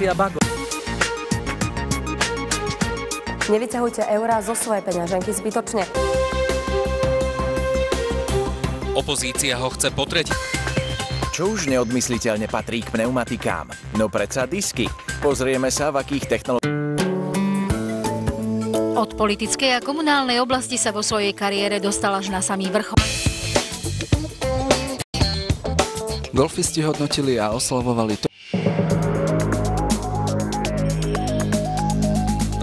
Opozícia Bago. Nevyťahujte eurá zo svojej peňaženky zbytočne. Opozícia ho chce potreť. Čo už neodmysliteľne patrí k pneumatikám? No predsa disky. Pozrieme sa, v akých technológiách. Od politickej a komunálnej oblasti sa vo svojej kariére dostal až na samý vrchol. Golfisti hodnotili a oslavovali to.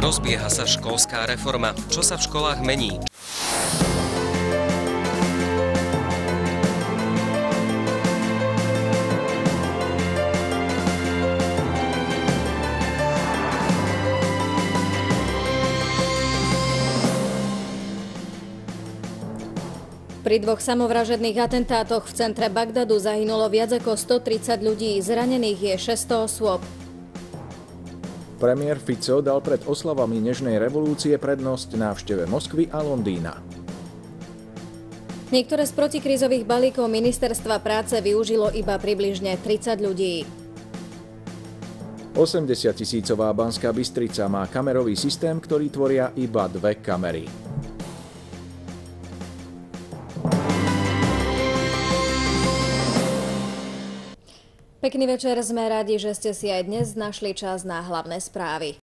Rozbieha sa školská reforma. Čo sa v školách mení? Pri dvoch samovražedných atentátoch v centre Bagdadu zahynulo viac ako 130 ľudí, zranených je 600 osôb. Premiér Fico dal pred oslavami nežnej revolúcie prednosť návšteve Moskvy a Londýna. Niektoré z protikrízových balíkov ministerstva práce využilo iba približne 30 ľudí. 80-tisícová Banská Bystrica má kamerový systém, ktorý tvoria iba 2 kamery. Pekný večer, sme radi, že ste si aj dnes našli čas na hlavné správy.